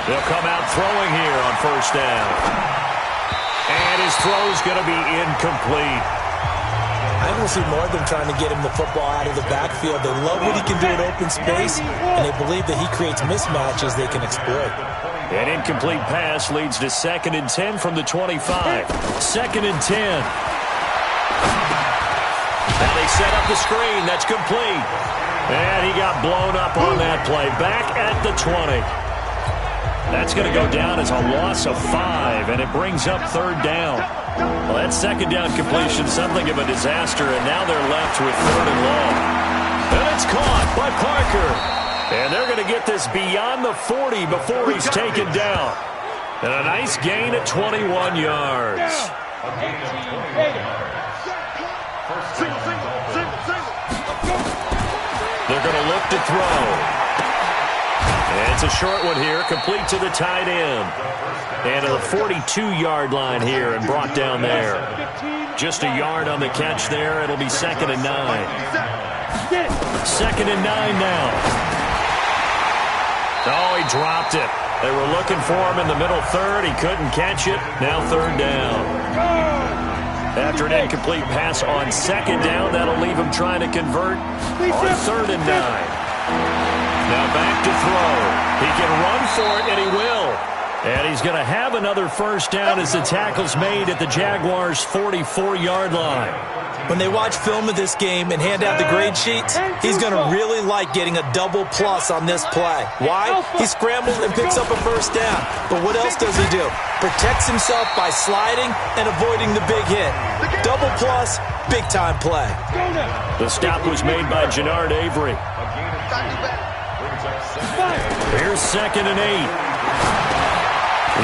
They'll come out throwing here on first down. And his throw's going to be incomplete. I don't see more than trying to get him the football out of the backfield. They love what he can do in open space, and they believe that he creates mismatches they can exploit. An incomplete pass leads to 2nd and 10 from the 25. 2nd and 10. Now they set up the screen. That's complete. And he got blown up on that play. Back at the 20. That's going to go down as a loss of 5, and it brings up 3rd down. Well, that 2nd down completion, something of a disaster, and now they're left with 3rd and long. And it's caught by Parker. And they're going to get this beyond the 40 before he's taken down. And a nice gain at 21 yards. They're going to look to throw. And it's a short one here, complete to the tight end. And to the 42-yard line here and brought down there. Just a yard on the catch there. It'll be 2nd and 9. 2nd and 9 now. Oh, he dropped it. They were looking for him in the middle 3rd. He couldn't catch it. Now 3rd down. After an incomplete pass on 2nd down, that'll leave him trying to convert on 3rd and 9. Now back to throw. He can run for it, and he will. And he's going to have another first down as the tackle's made at the Jaguars' 44-yard line. When they watch film of this game and hand out the grade sheets, he's going to really like getting a double plus on this play. Why? He scrambles and picks up a first down. But what else does he do? Protects himself by sliding and avoiding the big hit. Double plus, big-time play. The stop was made by Jannard Avery. Here's 2nd and 8.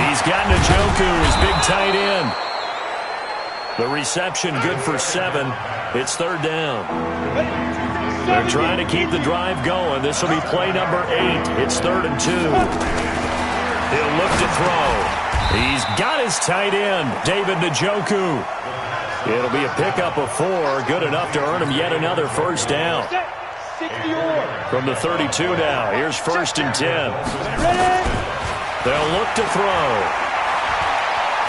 He's got Njoku, his big tight end. The reception good for 7. It's 3rd down. They're trying to keep the drive going. This will be play number 8. It's 3rd and 2. He'll look to throw. He's got his tight end, David Njoku. It'll be a pickup of 4, good enough to earn him yet another first down. From the 32 now, here's 1st and 10. They'll look to throw.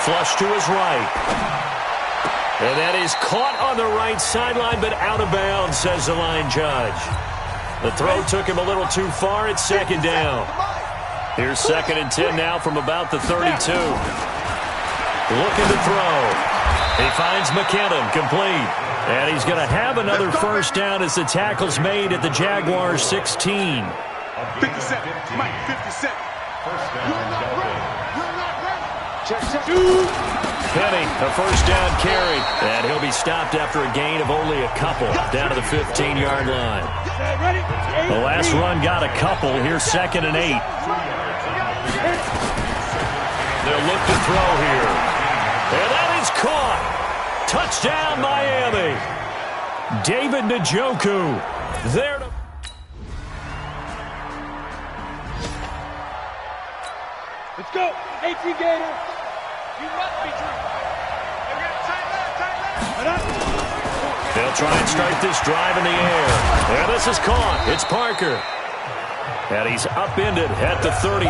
Flush to his right. And that is caught on the right sideline, but out of bounds, says the line judge. The throw took him a little too far. It's 2nd down. Here's 2nd and 10 now from about the 32. Looking to throw. He finds McKinnon, complete. And he's going to have another first down as the tackle's made at the Jaguars' 16. 57, Mike, 57. Penny, a first down carry. And he'll be stopped after a gain of only a couple down to the 15-yard line. The last run got a couple. Here's 2nd and 8. They'll look to throw here. And that is caught. Touchdown, Miami. David Njoku there to... Let's go. 18 Gator. You must be true. They'll try and start this drive in the air. And this is caught. It's Parker. And he's upended at the 33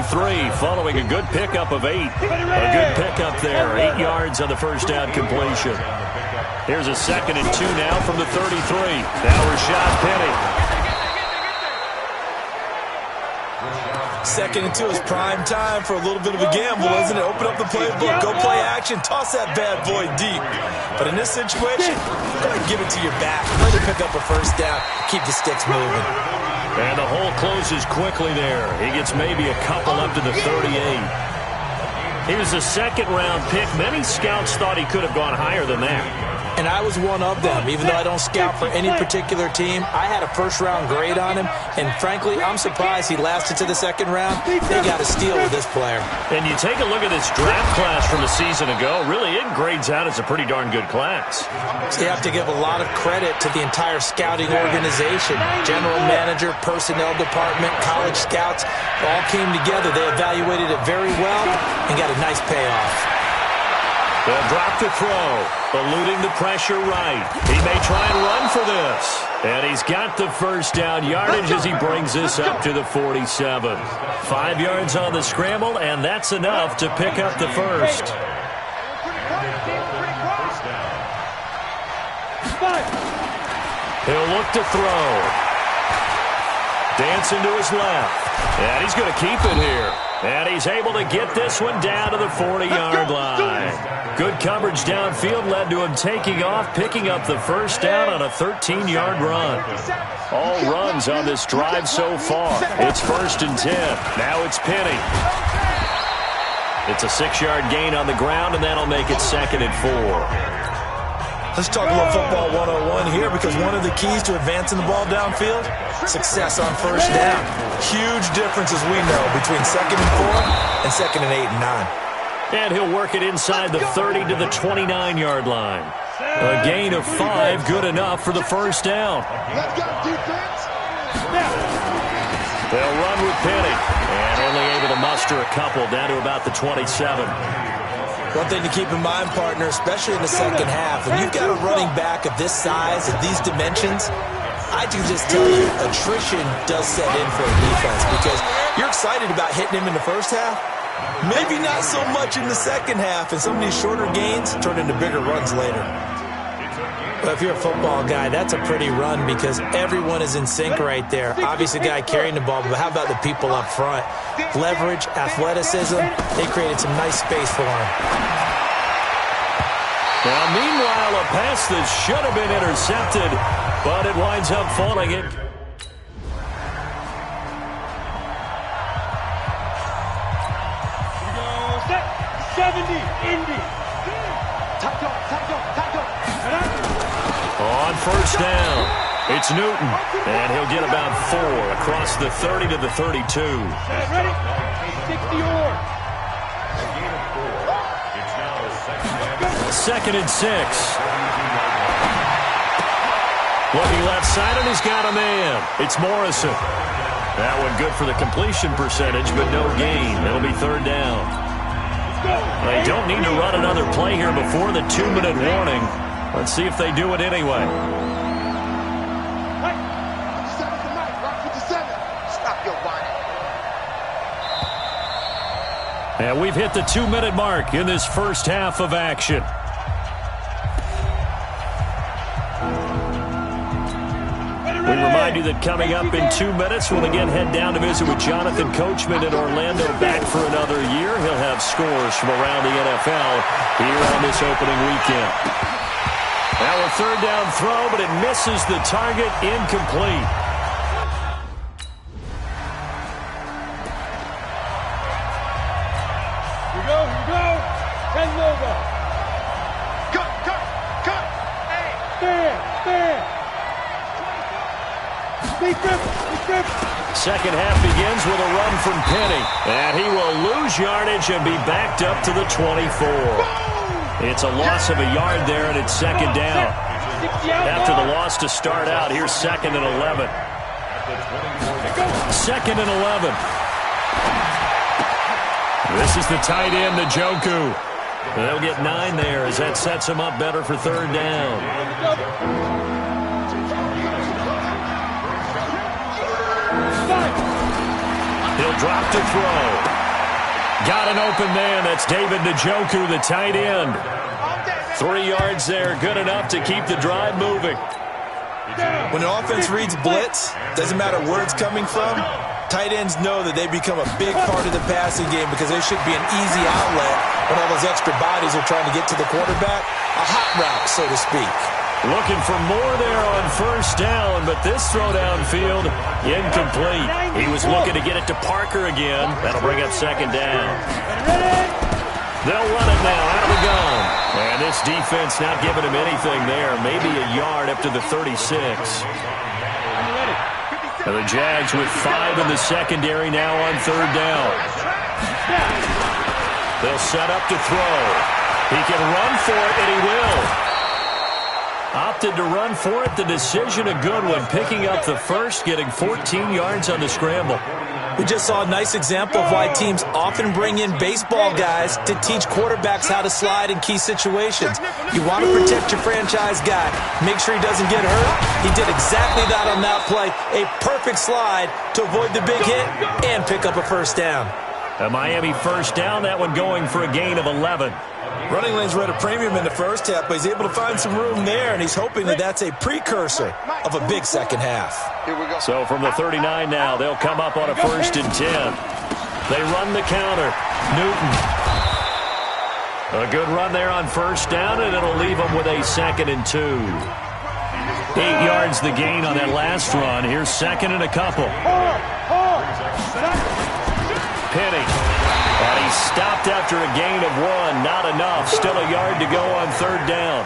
following a good pickup of 8. A good pickup there. 8 yards on the first down completion. Here's a 2nd and 2 now from the 33. Now Rashad Penny. 2nd and 2 is prime time for a little bit of a gamble, isn't it? Open up the playbook, go play action, toss that bad boy deep. But in this situation, go ahead and give it to your back. Let it pick up a first down. Keep the sticks moving. And the hole closes quickly there. He gets maybe a couple up to the 38. He was a 2nd-round pick. Many scouts thought he could have gone higher than that. And I was one of them. Even though I don't scout for any particular team, I had a first-round grade on him. And frankly, I'm surprised he lasted to the 2nd round. They got a steal with this player. And you take a look at this draft class from a season ago, really it grades out as a pretty darn good class. So you have to give a lot of credit to the entire scouting organization. General manager, personnel department, college scouts, all came together. They evaluated it very well and got a nice payoff. They'll drop the throw, eluding the pressure right. He may try and run for this. And he's got the first down yardage as he brings this up to the 47. 5 yards on the scramble, and that's enough to pick up the first. He'll look to throw. Dancing to his left. And he's going to keep it here. And he's able to get this one down to the 40-yard line. Good coverage downfield led to him taking off, picking up the first down on a 13-yard run. All runs on this drive so far. It's 1st and 10. Now it's Penny. It's a 6-yard gain on the ground, and that'll make it 2nd and 4. Let's talk about football 101 here, because one of the keys to advancing the ball downfield, success on first down. Huge difference, as we know, between 2nd and 4 and 2nd and 8 and 9. And he'll work it inside the 30 to the 29-yard line. A gain of 5, good enough for the first down. Let's go, defense. They'll run with Penny, and only able to muster a couple down to about the 27. One thing to keep in mind, partner, especially in the second half, when you've got a running back of this size, of these dimensions, I can just tell you, attrition does set in for a defense, because you're excited about hitting him in the first half. Maybe not so much in the second half, and some of these shorter gains turn into bigger runs later. Well, if you're a football guy, that's a pretty run, because everyone is in sync right there. Obviously, the guy carrying the ball, but how about the people up front? Leverage, athleticism, they created some nice space for him. Now, meanwhile, a pass that should have been intercepted, but it winds up falling in. 70, Indy. On first down, it's Newton, and he'll get about 4 across the 30 to the 32. Ready? 60 or. 2nd and 6. Looking left side, and he's got a man. It's Morrison. That one good for the completion percentage, but no gain. It'll be 3rd down. They don't need to run another play here before the 2-minute warning. Let's see if they do it anyway. And we've hit the 2-minute mark in this first half of action. We remind you that coming up in 2 minutes, we'll again head down to visit with Jonathan Coachman in Orlando, back for another year. He'll have scores from around the NFL here on this opening weekend. Now a 3rd down throw, but it misses the target, incomplete. Here we go. Ken Nova. Cut. Hey. Stand. Second half begins with a run from Penny, and he will lose yardage and be backed up to the 24. It's a loss of a yard there, and it's 2nd down. After the loss to start out, here's 2nd and 11. 2nd and 11. This is the tight end, Njoku. They'll get 9 there as that sets him up better for 3rd down. He'll drop to throw. Got an open man. That's David Njoku, the tight end. 3 yards there, good enough to keep the drive moving. When an offense reads blitz, doesn't matter where it's coming from, tight ends know that they become a big part of the passing game, because they should be an easy outlet when all those extra bodies are trying to get to the quarterback. A hot route, so to speak. Looking for more there on first down, but this throw downfield, incomplete. He was looking to get it to Parker again. That'll bring up 2nd down. They'll run it now out of the gun. And this defense not giving him anything there. Maybe a yard up to the 36. And the Jags with 5 in the secondary now on 3rd down. They'll set up to throw. He can run for it, and he will. Opted to run for it. The decision a good one. Picking up the first, getting 14 yards on the scramble. We just saw a nice example of why teams often bring in baseball guys to teach quarterbacks how to slide in key situations. You want to protect your franchise guy. Make sure he doesn't get hurt. He did exactly that on that play. A perfect slide to avoid the big hit and pick up a first down. A Miami first down, that one going for a gain of 11. Running lanes were at a premium in the first half, but he's able to find some room there, and he's hoping that that's a precursor of a big second half. Here we go. So from the 39 now, they'll come up on a 1st and 10. They run the counter. Newton. A good run there on first down, and it'll leave them with a 2nd and 2. 8 yards the gain on that last run. Here's 2nd and a couple. Penny. And he stopped after a gain of 1. Not enough. Still a yard to go on 3rd down.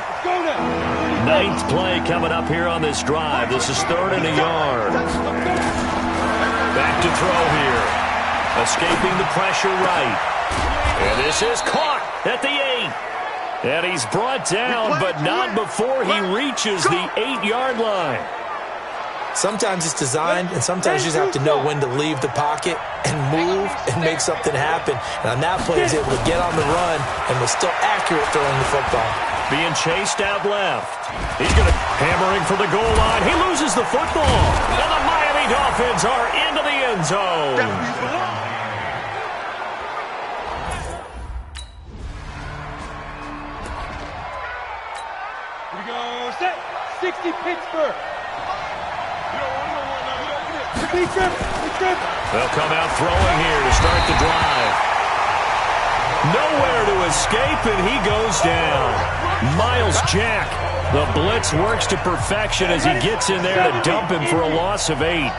9th play coming up here on this drive. This is 3rd and a yard. Back to throw here. Escaping the pressure right. And this is caught at the 8. And he's brought down, but not before he reaches the 8-yard line. Sometimes it's designed, and sometimes you just have to know when to leave the pocket and move and make something happen. And on that play, he's able to get on the run and was still accurate throwing the football. Being chased out left. He's going to hammering for the goal line. He loses the football. And the Miami Dolphins are into the end zone. Here we go. Set. 60 Pittsburgh. They'll come out throwing here to start the drive. Nowhere to escape, and he goes down. Miles Jack. The blitz works to perfection as he gets in there to dump him for a loss of 8.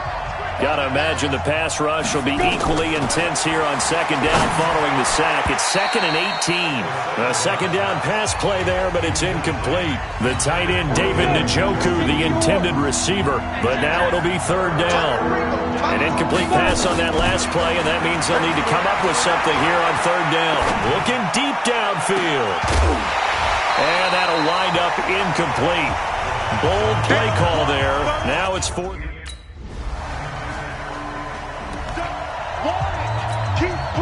Gotta imagine the pass rush will be equally intense here on 2nd down following the sack. It's 2nd and 18. A 2nd down pass play there, but it's incomplete. The tight end, David Njoku, the intended receiver. But now it'll be 3rd down. An incomplete pass on that last play, and that means they'll need to come up with something here on 3rd down. Looking deep downfield. And that'll wind up incomplete. Bold play call there. Now it's 4th.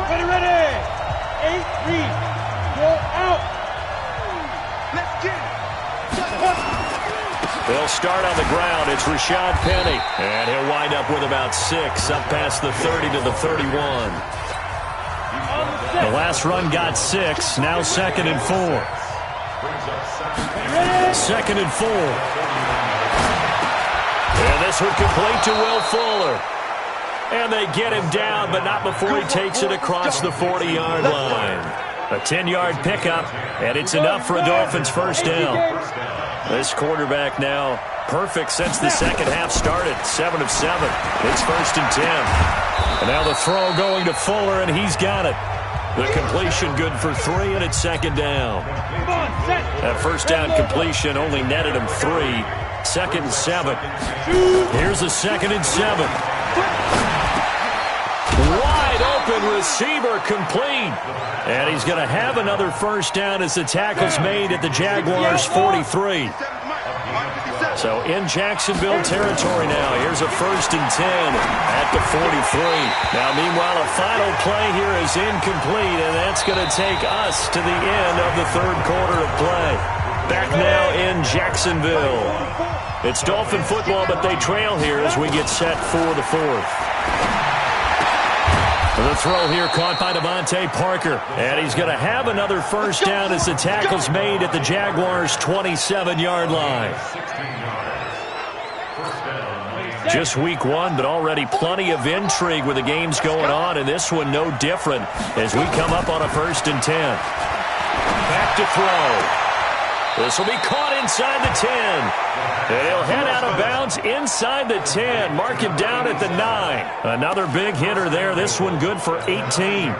Ready. 8-3. Go out. Let's get it. They'll start on the ground. It's Rashad Penny. And he'll wind up with about 6, up past the 30 to the 31. The last run got 6. Now 2nd and 4. 2nd and 4. And this would complete to Will Fuller. And they get him down, but not before he takes it across the 40-yard line. A 10-yard pickup, and it's enough for a Dolphins first down. This quarterback now perfect since the second half started. 7 of 7. It's 1st and 10. And now the throw going to Fuller, and he's got it. The completion good for 3, and it's 2nd down. That first down completion only netted him 3. 2nd and 7. Here's a 2nd and 7. Wide open receiver complete. And he's going to have another first down as the tackle's made at the Jaguars' 43. So in Jacksonville territory now. Here's a 1st and 10 at the 43. Now, meanwhile, a final play here is incomplete, and that's going to take us to the end of the 3rd quarter of play. Back now in Jacksonville. It's Dolphin football, but they trail here as we get set for the 4th. The throw here caught by Devontae Parker. And he's going to have another first down as the tackle's made at the Jaguars' 27-yard line. Just week 1, but already plenty of intrigue with the games going on, and this one no different as we come up on a 1st and 10. Back to throw. This will be caught inside the 10. And he'll head out of bounds inside the 10. Mark him down at the 9. Another big hitter there. This one good for 18.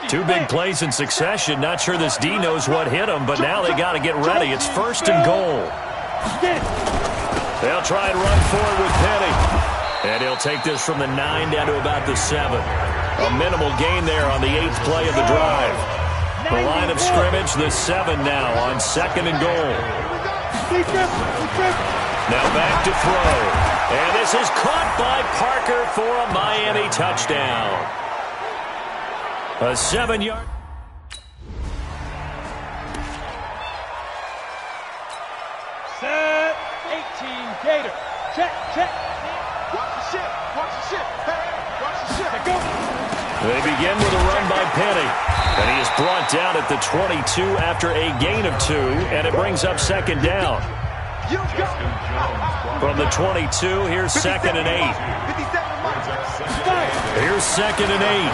2 big plays in succession. Not sure this D knows what hit him, but now they got to get ready. It's 1st and goal. They'll try and run forward with Penny. And he'll take this from the 9 down to about the 7. A minimal gain there on the 8th play of the drive. The line of scrimmage, the 7 now on 2nd and goal. Now back to throw. And this is caught by Parker for a Miami touchdown. A 7-yard. Set. 18 Gator. Check, check. Watch the ship. Watch the ship. Hey, watch the ship. Go. They begin with a run by Penny. And he is brought down at the 22 after a gain of 2. And it brings up second down. You go. From the 22, here's 2nd and 8. 57 Here's 2nd and 8.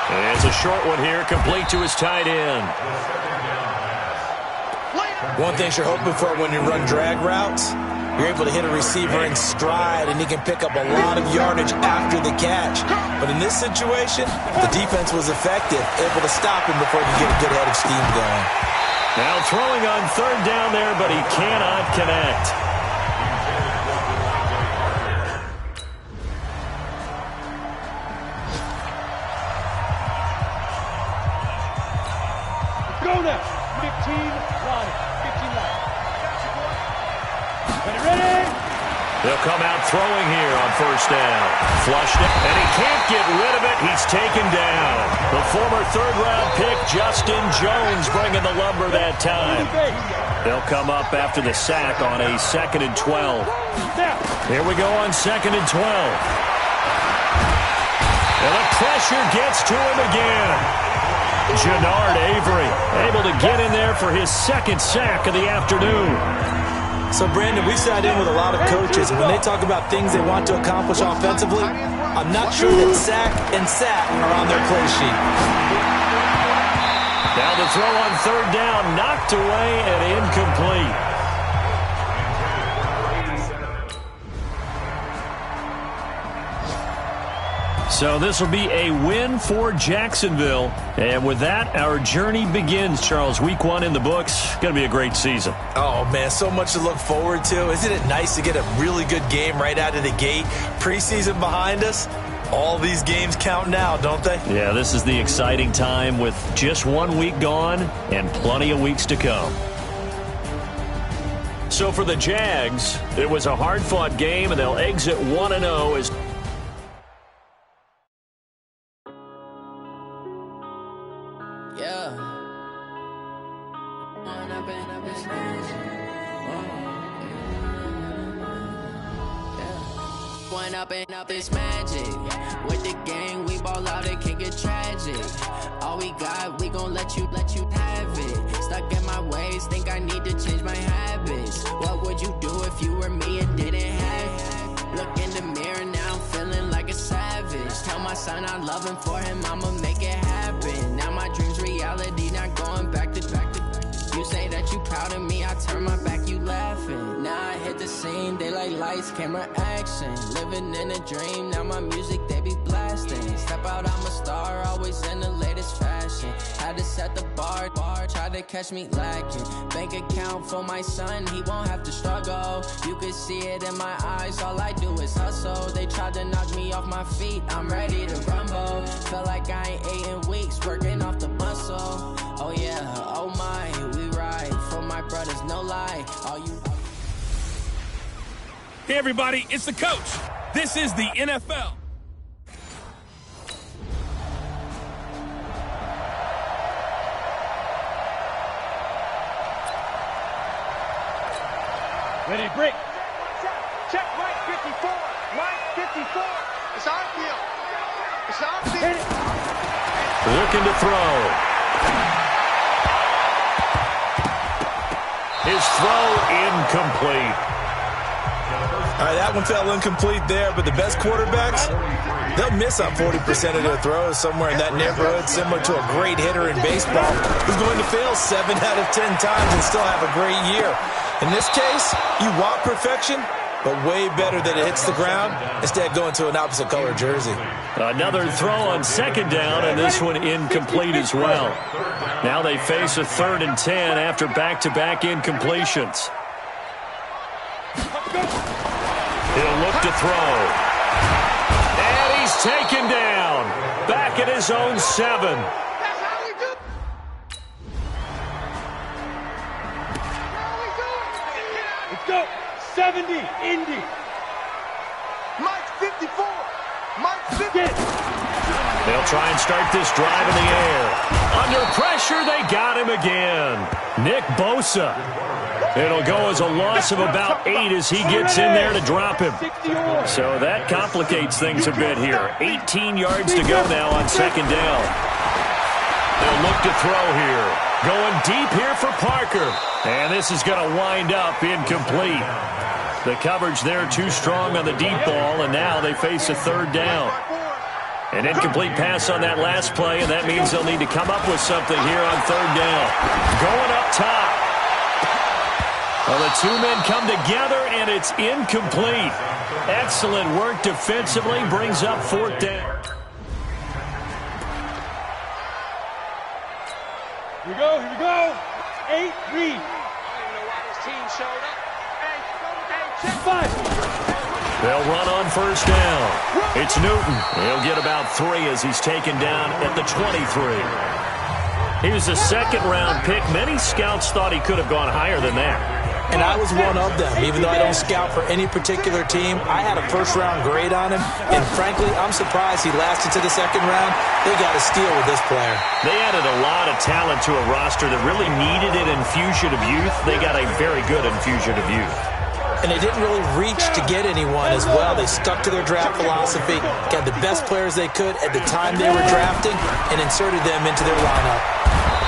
And it's a short one here, complete to his tight end. One thing you're hoping for when you run drag routes, you're able to hit a receiver in stride, and he can pick up a lot of yardage after the catch. But in this situation, the defense was effective, able to stop him before he could get a good head of steam going. Now throwing on 3rd down there, but he cannot connect. Go now. 15 line. 15 line. Ready? They'll come out throwing here on 1st down. Flushed it, and he can't get rid of it. He's taken down. The former 3rd-round pick, Justin Jones, bringing the lumber that time. They'll come up after the sack on a 2nd and 12. Here we go on 2nd and 12. And the pressure gets to him again. Jannard Avery able to get in there for his 2nd sack of the afternoon. So, Brandon, we sat in with a lot of coaches, and when they talk about things they want to accomplish offensively, I'm not sure that sack and sack are on their play sheet. Now the throw on 3rd down, knocked away and incomplete. So this will be a win for Jacksonville. And with that, our journey begins, Charles. Week 1 in the books. Going to be a great season. Oh, man, so much to look forward to. Isn't it nice to get a really good game right out of the gate? Preseason behind us. All these games count now, don't they? Yeah, this is the exciting time with just 1 week gone and plenty of weeks to come. So for the Jags, it was a hard-fought game, and they'll exit 1-0 as... Up is magic. With the gang, we ball out, it can get tragic. All we got, we gon' let you have it. Stuck in my ways, think I need to change my habits. What would you do if you were me and didn't have it? Look in the mirror, now I'm feeling like a savage. Tell my son I love him, for him I'ma make it happen. Now my dream's reality, not going back to back. You say that you proud of me, I turn my back, you laughing. Now I hit the scene, they like lights, camera, action. Living in a dream, now my music, they be blasting. Step out, I'm a star, always in the latest fashion. Had to set the bar, try to catch me lacking. Bank account for my son, he won't have to struggle. You can see it in my eyes, all I do is hustle. They tried to knock me off my feet, I'm ready to rumble. Felt like I ain't ate in weeks, working off the muscle. Oh yeah, oh my, we ride for my brothers, no lie. All you. Hey everybody, it's the coach. This is the NFL. Ready, break. Check right 54. Right 54. It's our field. It's our field. Looking to throw. His throw incomplete. All right, that one fell incomplete there, but the best quarterbacks, they'll miss on 40% of their throws somewhere in that neighborhood, similar to a great hitter in baseball who's going to fail 7 out of 10 times and still have a great year. In this case, you want perfection, but way better that it hits the ground instead of going to an opposite color jersey. Another throw on 2nd down, and this one incomplete as well. Now they face a 3rd and 10 after back-to-back incompletions. He'll look to throw. And he's taken down. Back at his own 7. 70, Indy. Mike 54. Mike 50. They'll try and start this drive in the air. Under pressure, they got him again. Nick Bosa. It'll go as a loss of about 8 as he gets in there to drop him. So that complicates things a bit here. 18 yards to go now on second down. They'll look to throw here. Going deep here for Parker. And this is going to wind up incomplete. The coverage there too strong on the deep ball, and now they face a third down. An incomplete pass on that last play, and that means they'll need to come up with something here on third down. Going up top. Well, the two men come together, and it's incomplete. Excellent work defensively, brings up fourth down. Here we go, here we go. 8-3. I don't even know why this team showed up. Hey, check 5. They'll run on first down. It's Newton. He'll get about 3 as he's taken down at the 23. He was a second-round pick. Many scouts thought he could have gone higher than that. And I was one of them. Even though I don't scout for any particular team, I had a first-round grade on him. And frankly, I'm surprised he lasted to the second round. They got a steal with this player. They added a lot of talent to a roster that really needed an infusion of youth. They got a very good infusion of youth. And they didn't really reach to get anyone as well. They stuck to their draft philosophy, got the best players they could at the time they were drafting, and inserted them into their lineup.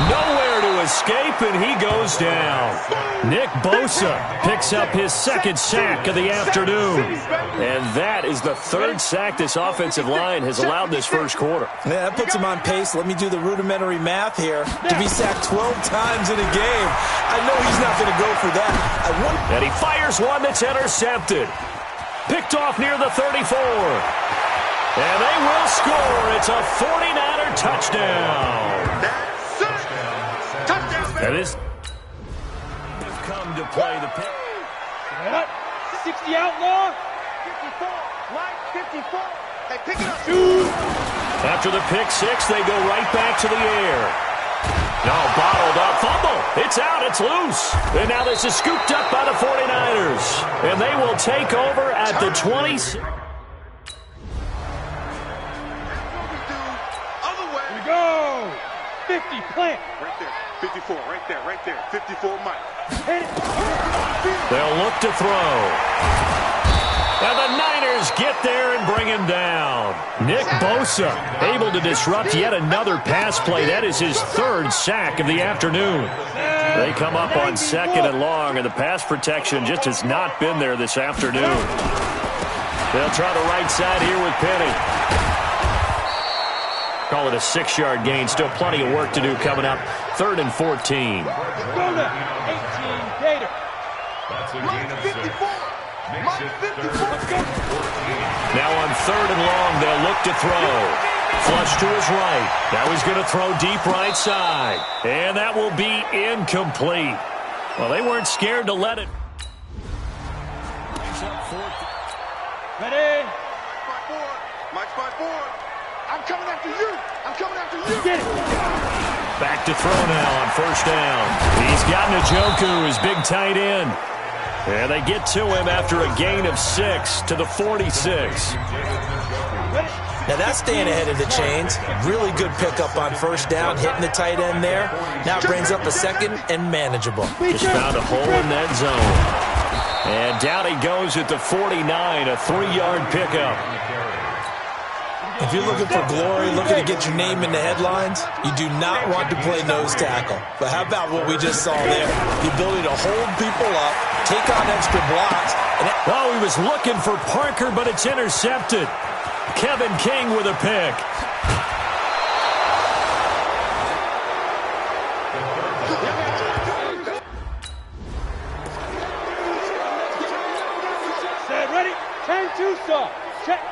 Nowhere to escape, and he goes down. Nick Bosa picks up his second sack of the afternoon. And that is the third sack this offensive line has allowed this first quarter. Yeah, that puts him on pace. Let me do the rudimentary math here. To be sacked 12 times in a game, I know he's not going to go for that. And he fires one that's intercepted. Picked off near the 34. And they will score. It's a 49er touchdown. That is come to play the pick. 60 outlaw. 54. Mike 54. They pick it up. After the pick six, they go right back to the air. No, bottled up. Fumble. It's out. It's loose. And now this is scooped up by the 49ers. And they will take over at the 20. Here we go. 50, plant. Right there. 54, right there, right there. 54, Mike. Hit it. They'll look to throw. And the Niners get there and bring him down. Nick Bosa able to disrupt yet another pass play. That is his third sack of the afternoon. They come up on second and long, and the pass protection just has not been there this afternoon. They'll try the right side here with Penny. Call it a 6-yard gain. Still plenty of work to do coming up. 3rd and 14. Go to 18, Gator. Mike 54. Mike 54. Now on 3rd and long, they'll look to throw. Flush to his right. Now he's going to throw deep right side. And that will be incomplete. Well, they weren't scared to let it. Ready? 5-4. Mike 5-4. I'm coming after you. I'm coming after you. Get it. Back to throw now on first down. He's got Njoku, his big tight end. And they get to him after a gain of 6 to the 46. Now that's staying ahead of the chains. Really good pickup on first down, hitting the tight end there. Now it brings up a second and manageable. Just found a hole in that zone. And down he goes at the 49, a 3-yard pickup. If you're looking for glory, looking to get your name in the headlines, you do not want to play nose tackle. But how about what we just saw there? The ability to hold people up, take on extra blocks. Well, he was looking for Parker, but it's intercepted. Kevin King with a pick. Set, ready? 10-2 saw. Check.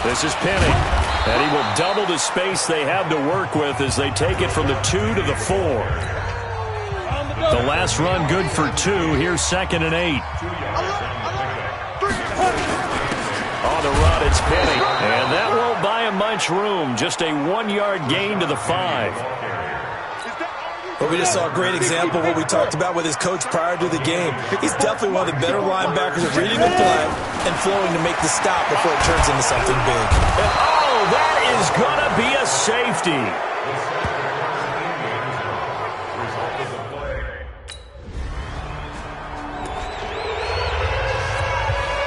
This is Penny, and he will double the space they have to work with as they take it from the 2 to the 4. The last run good for 2. Here's 2nd and 8. On the run, it's Penny, and that won't buy him much room. Just a 1-yard gain to the 5. But we just saw a great example of what we talked about with his coach prior to the game. He's definitely one of the better linebackers at reading the play and flowing to make the stop before it turns into something big. And, oh, that is going to be a safety.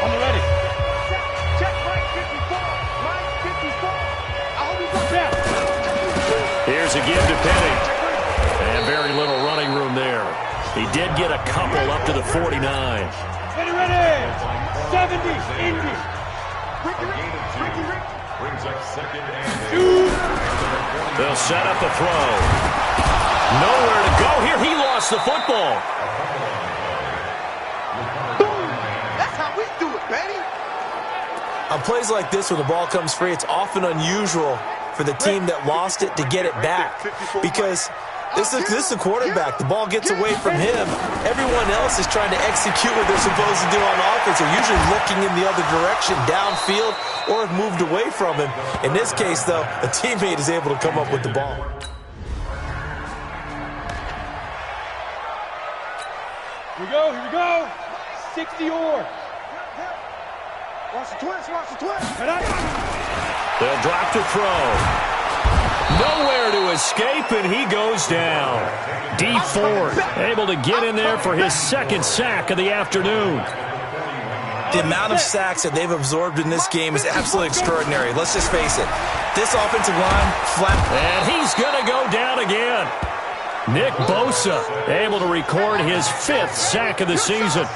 I'm ready. Check right 54. Right 54. I hope he's up there. Here's a give to Penny. And very little running room there. He did get a couple up to the 49. Ready, ready. 70, Indy. Brings up second and They'll set up a throw. Nowhere to go here. He lost the football. That's how we do it, baby. On plays like this where the ball comes free, it's often unusual for the team that lost it to get it back. Because this is a quarterback. The ball gets away from him. Everyone else is trying to execute what they're supposed to do on offense. They're usually looking in the other direction, downfield, or have moved away from him. In this case, though, a teammate is able to come up with the ball. Here we go, here we go. 60 or. Watch the twist, watch the twist. They'll drop to throw. Nowhere to escape, and he goes down. D Ford able to get in there for his second sack of the afternoon. The amount of sacks that they've absorbed in this game is absolutely extraordinary. Let's just face it. This offensive line, flat. And he's going to go down again. Nick Bosa able to record his 5th sack of the season.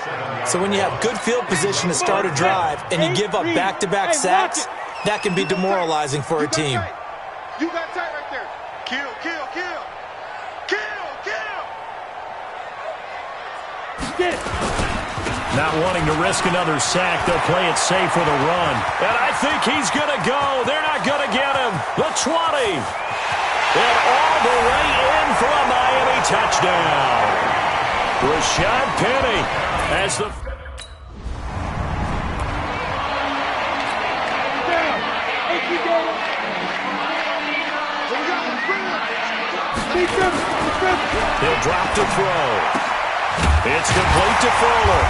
So when you have good field position to start a drive and you give up back-to-back sacks, that can be demoralizing for a team. You got tight right there. Kill, kill, kill. Kill, kill. Get it. Not wanting to risk another sack, they'll play it safe with a run. And I think he's going to go. They're not going to get him. The 20. And all the way in for a Miami touchdown. Rashad Penny as the... He'll drop to throw. It's complete to Fuller.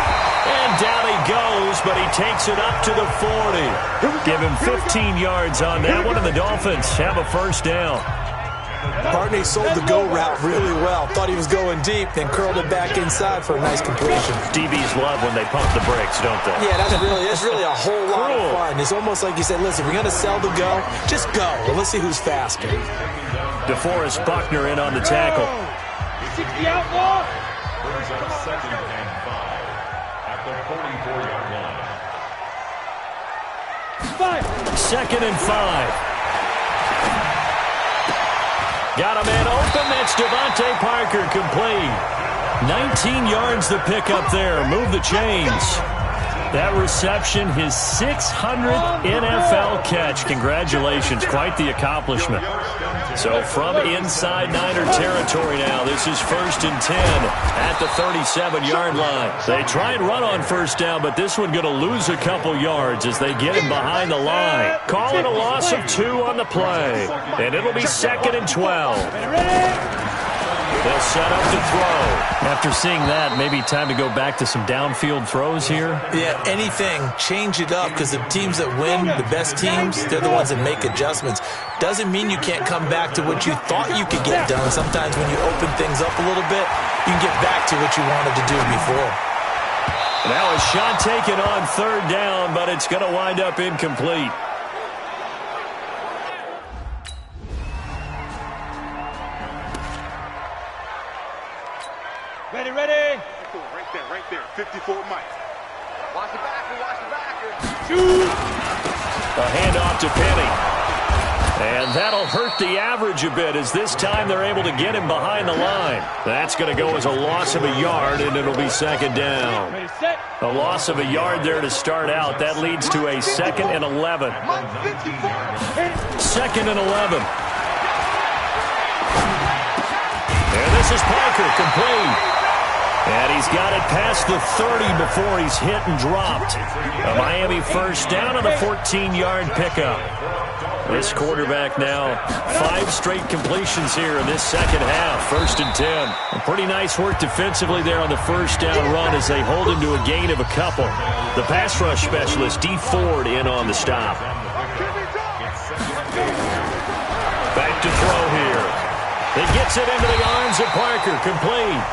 And down he goes, but he takes it up to the 40. Give him 15 yards on that one, and the Dolphins have a first down. Partney sold the go route really well. Thought he was going deep, then curled it back inside for a nice completion. DBs love when they pump the brakes, don't they? Yeah, that's really a whole lot of fun. It's almost like you said, listen, if we're going to sell the go, just go. And let's see who's faster. DeForest Buckner in on the tackle. 60 outlaw. brings up second and 5 at the 44-yard line. 5. Second and 5. Got a man open. That's Devontae Parker, complete. 19 yards the pick up there. Move the chains. That reception, his 600th NFL catch. Congratulations. Quite the accomplishment. So from inside Niner territory now, this is 1st and 10 at the 37-yard line. They try and run on first down, but this one going to lose a couple yards as they get him behind the line. Call it a loss of 2 on the play, and it'll be 2nd and 12. They'll set up to throw. After seeing that, maybe time to go back to some downfield throws here. Yeah, anything. Change it up, because the teams that win, the best teams, they're the ones that make adjustments. Doesn't mean you can't come back to what you thought you could get done. Sometimes when you open things up a little bit, you can get back to what you wanted to do before. Now a shot taken on 3rd down, but it's going to wind up incomplete. Ready, ready. Right there. 54 Mike. Watch the backer. Shoot. A handoff to Penny. And that'll hurt the average a bit, as this time they're able to get him behind the line. That's going to go as a loss of a yard, and it'll be 2nd down. Ready, set. A loss of a yard there to start out. That leads to a 2nd and 11. 2nd and 11. And this is Parker, complete. And he's got it past the 30 before he's hit and dropped. A Miami first down on a 14-yard pickup. This quarterback now 5 straight completions here in this second half. 1st and 10. Pretty nice work defensively there on the first down run as they hold him to a gain of a couple. The pass rush specialist, D. Ford, in on the stop. Back to throw here. He gets it into the arms of Parker, complete.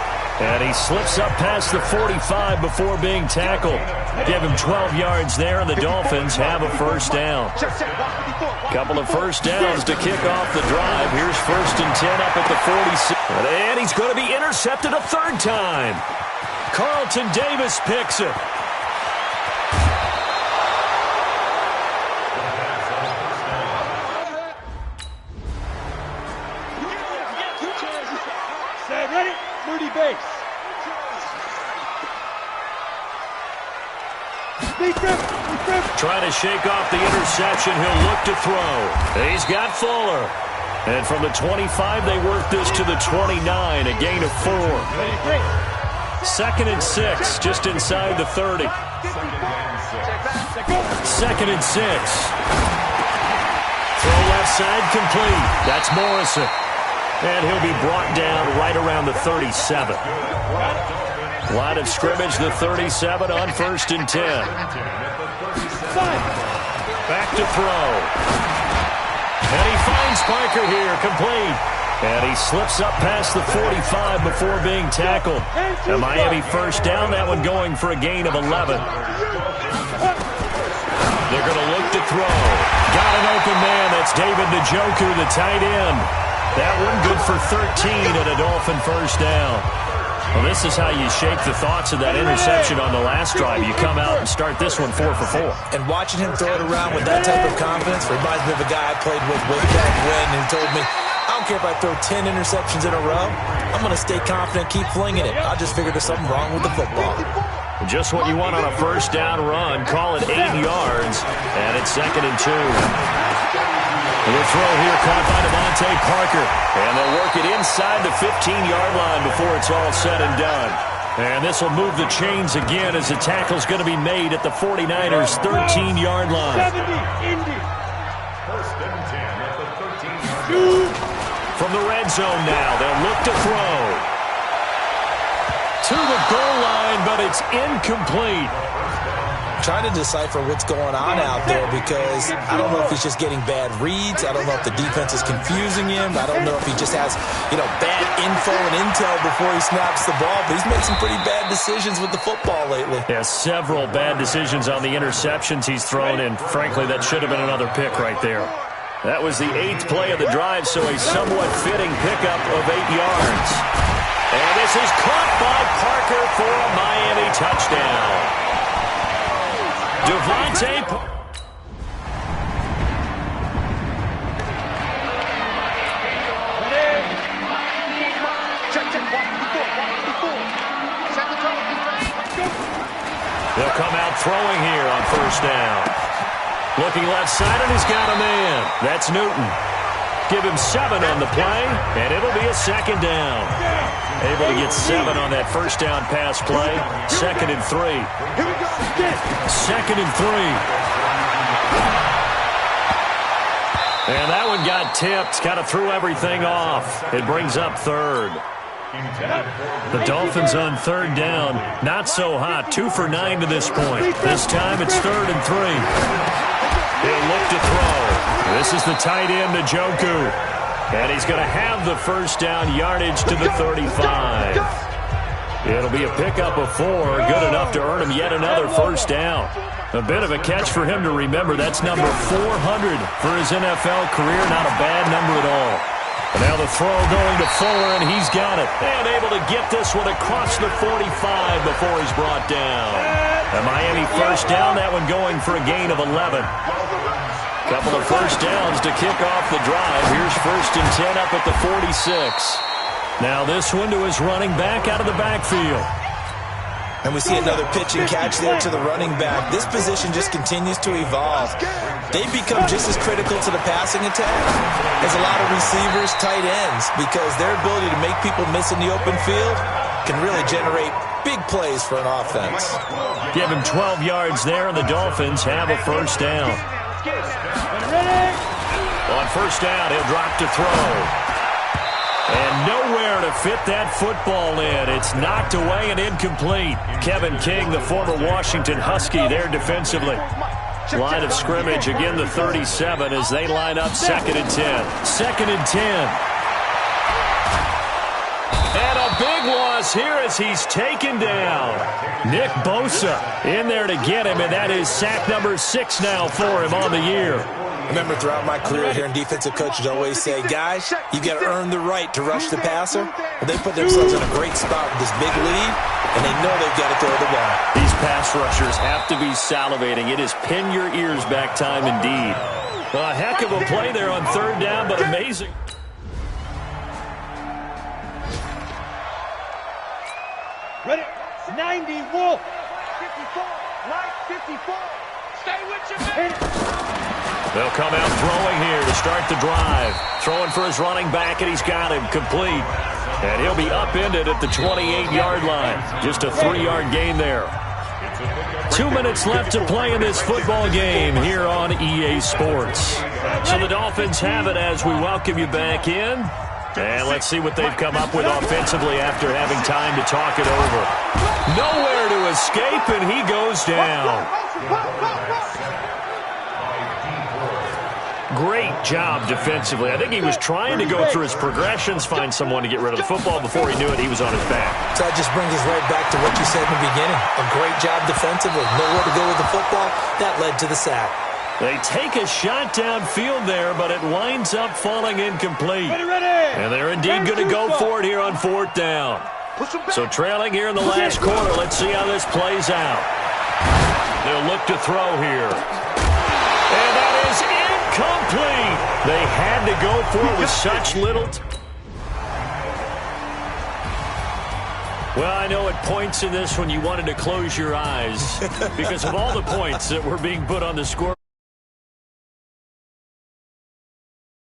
And he slips up past the 45 before being tackled. Give him 12 yards there, and the Dolphins have a first down. Couple of first downs to kick off the drive. Here's 1st and 10 up at the 46. And he's going to be intercepted a 3rd time. Carlton Davis picks it. Trying to shake off the interception. He'll look to throw. He's got Fuller. And from the 25, they work this to the 29, a gain of 4. 2nd and 6, just inside the 30. 2nd and 6. Throw left side, complete. That's Morrison. And he'll be brought down right around the 37. Line of scrimmage, the 37 on 1st and 10. Back to throw. And he finds Parker here, complete. And he slips up past the 45 before being tackled. A Miami first down, that one going for a gain of 11. They're going to look to throw. Got an open man, that's David Njoku, the tight end. That one good for 13 and a Dolphin first down. Well, this is how you shake the thoughts of that interception on the last drive. You come out and start this one 4 for 4. And watching him throw it around with that type of confidence reminds me of a guy I played with way back when who told me, I don't care if I throw 10 interceptions in a row. I'm going to stay confident, keep flinging it. I just figured there's something wrong with the football. Just what you want on a first down run. Call it 8 yards, and it's 2nd and 2. The throw here caught by Devontae Parker. And they'll work it inside the 15-yard line before it's all said and done. And this will move the chains again as the tackle's going to be made at the 49ers' 13-yard line. 1st and 10 at the 13-yard line. From the red zone now, they'll look to throw. To the goal line, but it's incomplete. Trying to decipher what's going on out there because I don't know if he's just getting bad reads. I don't know if the defense is confusing him. I don't know if he just has, bad info and intel before he snaps the ball. But he's made some pretty bad decisions with the football lately. Yeah, several bad decisions on the interceptions he's thrown in. Frankly, that should have been another pick right there. That was the 8th play of the drive, so a somewhat fitting pickup of 8 yards. And this is caught by Parker for a Miami touchdown. Devontae Parker. They'll come out throwing here on first down. Looking left side, and he's got a man. That's Newton. Give him 7 on the play, and it'll be a 2nd down. Able to get 7 on that first down pass play. 2nd and 3. 2nd and 3. And that one got tipped. Kind of threw everything off. It brings up 3rd. The Dolphins on 3rd down. Not so hot. 2 for 9 to this point. This time it's 3rd and 3. He'll look to throw. This is the tight end, Njoku. And he's going to have the first down yardage to the 35. It'll be a pickup of 4. Good enough to earn him yet another first down. A bit of a catch for him to remember. That's number 400 for his NFL career. Not a bad number at all. And now the throw going to Fuller, and he's got it. And able to get this one across the 45 before he's brought down. A Miami first down, that one going for a gain of 11. Couple of first downs to kick off the drive. Here's 1st and 10 up at the 46. Now this one to his running back out of the backfield. And we see another pitch and catch there to the running back. This position just continues to evolve. They become just as critical to the passing attack as a lot of receivers, tight ends, because their ability to make people miss in the open field can really generate big plays for an offense. Give him 12 yards there, and the Dolphins have a first down. On first down, he'll drop to throw. And nowhere to fit that football in. It's knocked away and incomplete. Kevin King, the former Washington Husky, there defensively. Line of scrimmage, again the 37 as they line up 2nd and 10. 2nd and 10. And a big loss here as he's taken down. Nick Bosa in there to get him, and that is sack number 6 now for him on the year. I remember throughout my career hearing defensive coaches always say, guys, you got to earn the right to rush the passer. But they put themselves in a great spot with this big lead, and they know they've got to throw the ball. These pass rushers have to be salivating. It is pin your ears back time indeed. A heck of a play there on 3rd down, but amazing. Ready? 90, Wolf. 54. Mike, 54. Stay with your man. They'll come out throwing here to start the drive. Throwing for his running back, and he's got him complete. And he'll be upended at the 28-yard line. Just a 3-yard gain there. 2 minutes left to play in this football game here on EA Sports. So the Dolphins have it as we welcome you back in. And let's see what they've come up with offensively after having time to talk it over. Nowhere to escape, and he goes down. Great job defensively. I think he was trying to go through his progressions, find someone to get rid of the football. Before he knew it, he was on his back. So that just brings us right back to what you said in the beginning. A great job defensively. Nowhere to go with the football. That led to the sack. They take a shot downfield there, but it winds up falling incomplete. And they're indeed going to go for it here on 4th down. So trailing here in the last quarter. Let's see how this plays out. They'll look to throw here. And that is incomplete. They had to go for it with such little Well, I know at points in this when you wanted to close your eyes because of all the points that were being put on the score.